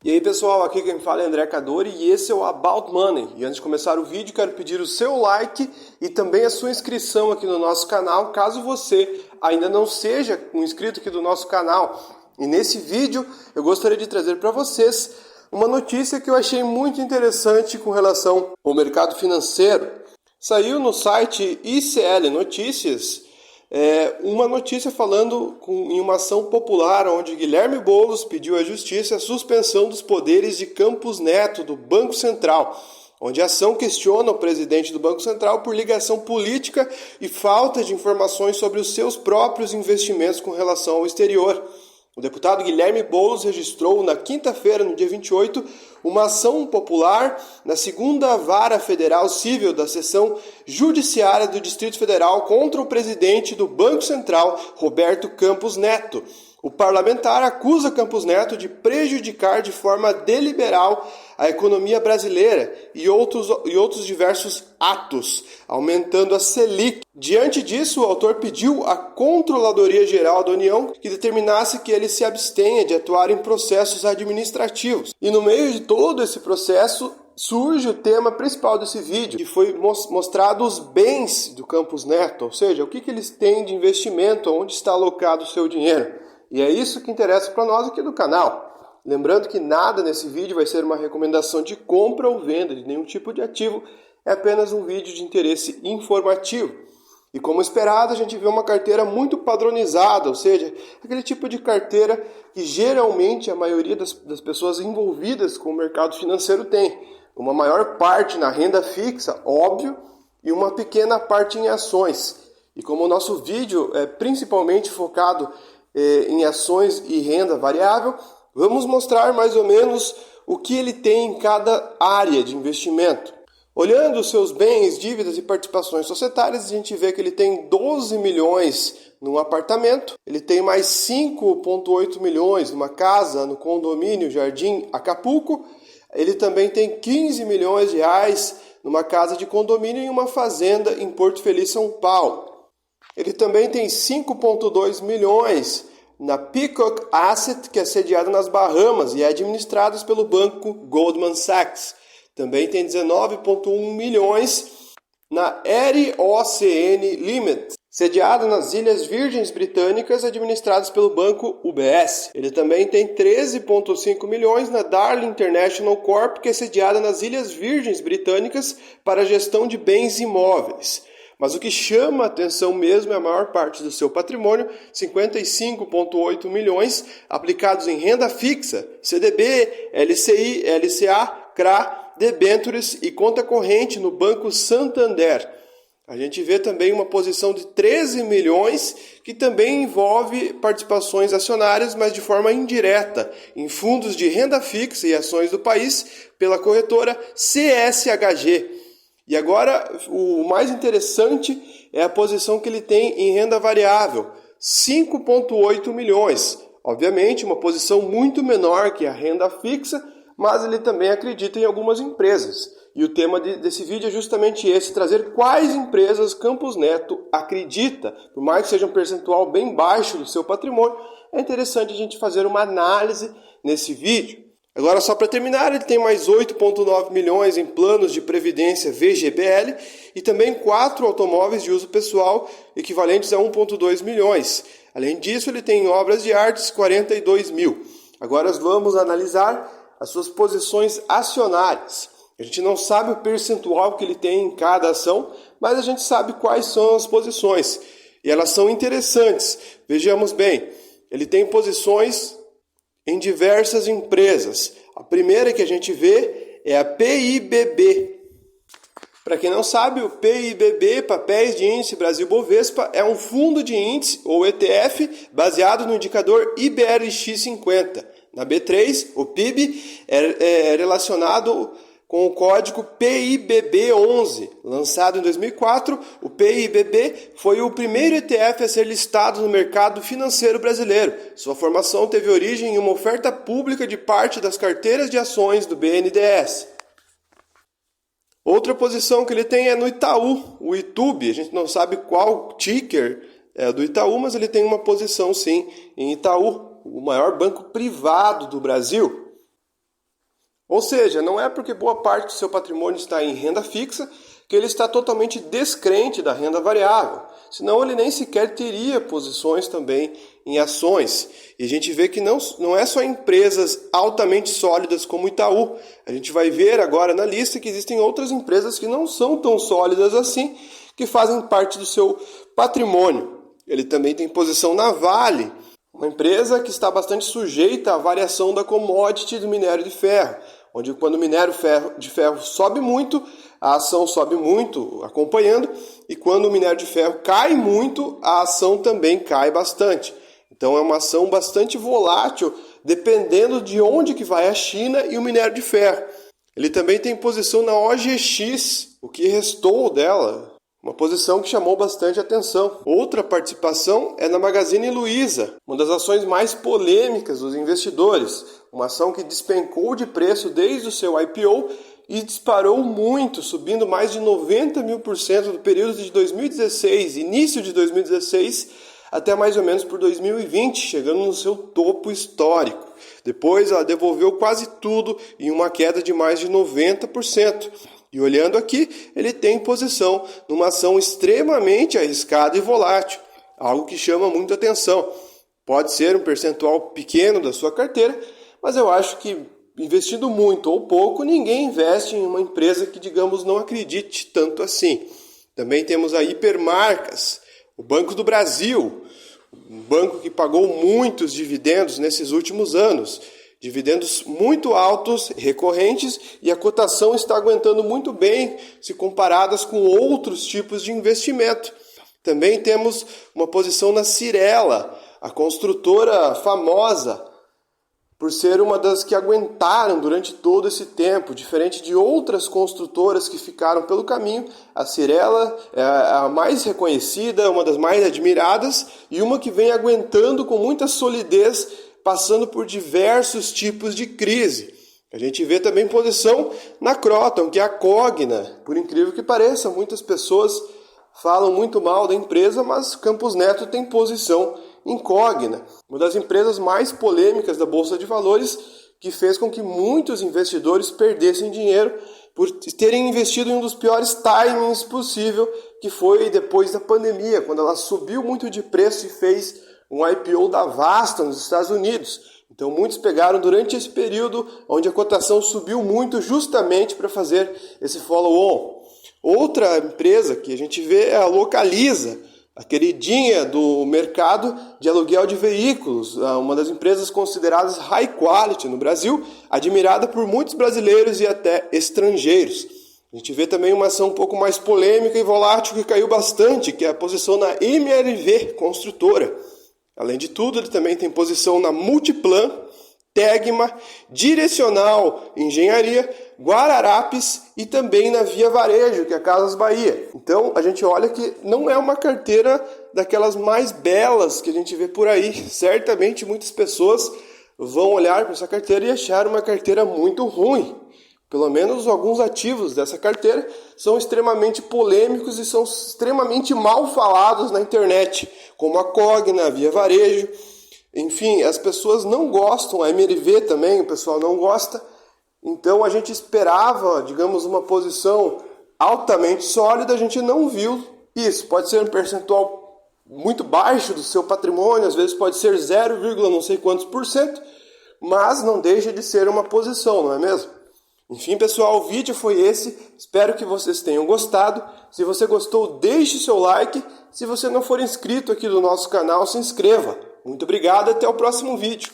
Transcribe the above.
E aí pessoal, aqui quem fala é André Cadori e esse é o About Money. E antes de começar o vídeo, quero pedir o seu like e também a sua inscrição aqui no nosso canal, caso você ainda não seja um inscrito aqui do nosso canal. E nesse vídeo eu gostaria de trazer para vocês uma notícia que eu achei muito interessante com relação ao mercado financeiro. Saiu no site ICL Notícias uma notícia falando em uma ação popular onde Guilherme Boulos pediu à Justiça a suspensão dos poderes de Campos Neto do Banco Central, onde a ação questiona o presidente do Banco Central por ligação política e falta de informações sobre os seus próprios investimentos com relação ao exterior. O deputado Guilherme Boulos registrou na quinta-feira, no dia 28, uma ação popular na segunda Vara Federal Civil da Seção Judiciária do Distrito Federal contra o presidente do Banco Central, Roberto Campos Neto. O parlamentar acusa Campos Neto de prejudicar de forma deliberada a economia brasileira e outros diversos atos, aumentando a Selic. Diante disso, o autor pediu à Controladoria Geral da União que determinasse que ele se abstenha de atuar em processos administrativos. E no meio de todo esse processo, surge o tema principal desse vídeo, que foi mostrado os bens do Campos Neto, ou seja, o que eles têm de investimento, onde está alocado o seu dinheiro. E é isso que interessa para nós aqui do canal. Lembrando que nada nesse vídeo vai ser uma recomendação de compra ou venda de nenhum tipo de ativo, é apenas um vídeo de interesse informativo. E como esperado, a gente vê uma carteira muito padronizada, ou seja, aquele tipo de carteira que geralmente a maioria das pessoas envolvidas com o mercado financeiro tem. Uma maior parte na renda fixa, óbvio, e uma pequena parte em ações. E como o nosso vídeo é principalmente focado em ações e renda variável, vamos mostrar mais ou menos o que ele tem em cada área de investimento. Olhando os seus bens, dívidas e participações societárias, a gente vê que ele tem 12 milhões num apartamento, ele tem mais 5,8 milhões numa casa no condomínio Jardim Acapulco, ele também tem 15 milhões de reais numa casa de condomínio e uma fazenda em Porto Feliz, São Paulo. Ele também tem 5,2 milhões na Peacock Asset, que é sediada nas Bahamas e é administrada pelo banco Goldman Sachs. Também tem 19,1 milhões na ROCN Limited, sediada nas Ilhas Virgens Britânicas, administradas pelo banco UBS. Ele também tem 13,5 milhões na Darling International Corp, que é sediada nas Ilhas Virgens Britânicas para a gestão de bens imóveis. Mas o que chama a atenção mesmo é a maior parte do seu patrimônio, 55,8 milhões, aplicados em renda fixa, CDB, LCI, LCA, CRA, debêntures e conta corrente no Banco Santander. A gente vê também uma posição de 13 milhões, que também envolve participações acionárias, mas de forma indireta, em fundos de renda fixa e ações do país, pela corretora CSHG. E agora, o mais interessante é a posição que ele tem em renda variável, 5,8 milhões. Obviamente, uma posição muito menor que a renda fixa, mas ele também acredita em algumas empresas. E o tema desse vídeo é justamente esse, trazer quais empresas Campos Neto acredita. Por mais que seja um percentual bem baixo do seu patrimônio, é interessante a gente fazer uma análise nesse vídeo. Agora, só para terminar, ele tem mais 8,9 milhões em planos de previdência VGBL e também 4 automóveis de uso pessoal, equivalentes a 1,2 milhões. Além disso, ele tem obras de artes 42 mil. Agora vamos analisar as suas posições acionárias. A gente não sabe o percentual que ele tem em cada ação, mas a gente sabe quais são as posições. E elas são interessantes. Vejamos bem, ele tem posições em diversas empresas. A primeira que a gente vê é a PIBB. Para quem não sabe, o PIBB, Papéis de Índice Brasil Bovespa, é um fundo de índice, ou ETF, baseado no indicador IBRX50. Na B3, o PIB é relacionado com o código PIBB11, lançado em 2004, o PIBB foi o primeiro ETF a ser listado no mercado financeiro brasileiro. Sua formação teve origem em uma oferta pública de parte das carteiras de ações do BNDES. Outra posição que ele tem é no Itaú, o ITUB. A gente não sabe qual ticker é do Itaú, mas ele tem uma posição sim em Itaú, o maior banco privado do Brasil. Ou seja, não é porque boa parte do seu patrimônio está em renda fixa que ele está totalmente descrente da renda variável, senão ele nem sequer teria posições também em ações. E a gente vê que não é só empresas altamente sólidas como Itaú. A gente vai ver agora na lista que existem outras empresas que não são tão sólidas assim, que fazem parte do seu patrimônio. Ele também tem posição na Vale, uma empresa que está bastante sujeita à variação da commodity do minério de ferro, onde quando o minério de ferro sobe muito, a ação sobe muito acompanhando, e quando o minério de ferro cai muito, a ação também cai bastante. Então é uma ação bastante volátil, dependendo de onde que vai a China e o minério de ferro. Ele também tem posição na OGX, o que restou dela, uma posição que chamou bastante atenção. Outra participação é na Magazine Luiza, uma das ações mais polêmicas dos investidores, uma ação que despencou de preço desde o seu IPO e disparou muito, subindo mais de 90.000% do período de 2016, início de 2016, até mais ou menos por 2020, chegando no seu topo histórico. Depois ela devolveu quase tudo em uma queda de mais de 90%. E olhando aqui, ele tem posição numa ação extremamente arriscada e volátil, algo que chama muita atenção. Pode ser um percentual pequeno da sua carteira, mas eu acho que investindo muito ou pouco, ninguém investe em uma empresa que, digamos, não acredite tanto assim. Também temos a Hipermarcas, o Banco do Brasil, um banco que pagou muitos dividendos nesses últimos anos. Dividendos muito altos, recorrentes, e a cotação está aguentando muito bem se comparadas com outros tipos de investimento. Também temos uma posição na Cyrela, a construtora famosa, por ser uma das que aguentaram durante todo esse tempo, diferente de outras construtoras que ficaram pelo caminho. A Cyrela é a mais reconhecida, uma das mais admiradas e uma que vem aguentando com muita solidez, passando por diversos tipos de crise. A gente vê também posição na Croton, que é a Cogna. Por incrível que pareça, muitas pessoas falam muito mal da empresa, mas Campos Neto tem posição em Cogna, uma das empresas mais polêmicas da Bolsa de Valores, que fez com que muitos investidores perdessem dinheiro por terem investido em um dos piores timings possível, que foi depois da pandemia, quando ela subiu muito de preço e fez um IPO da Vasta nos Estados Unidos. Então muitos pegaram durante esse período onde a cotação subiu muito justamente para fazer esse follow-on. Outra empresa que a gente vê é a Localiza, a queridinha do mercado de aluguel de veículos, uma das empresas consideradas high quality no Brasil, admirada por muitos brasileiros e até estrangeiros. A gente vê também uma ação um pouco mais polêmica e volátil que caiu bastante, que é a posição na MRV Construtora. Além de tudo, ele também tem posição na Multiplan, Tegma, Direcional Engenharia, Guararapes e também na Via Varejo, que é a Casas Bahia. Então, a gente olha que não é uma carteira daquelas mais belas que a gente vê por aí. Certamente, muitas pessoas vão olhar para essa carteira e achar uma carteira muito ruim. Pelo menos alguns ativos dessa carteira são extremamente polêmicos e são extremamente mal falados na internet, como a Cogna, a Via Varejo. Enfim, as pessoas não gostam, a MRV também, o pessoal não gosta. Então a gente esperava, digamos, uma posição altamente sólida, a gente não viu isso. Pode ser um percentual muito baixo do seu patrimônio, às vezes pode ser 0, não sei quantos por cento, mas não deixa de ser uma posição, não é mesmo? Enfim, pessoal, o vídeo foi esse. Espero que vocês tenham gostado. Se você gostou, deixe seu like. Se você não for inscrito aqui no nosso canal, se inscreva. Muito obrigado e até o próximo vídeo.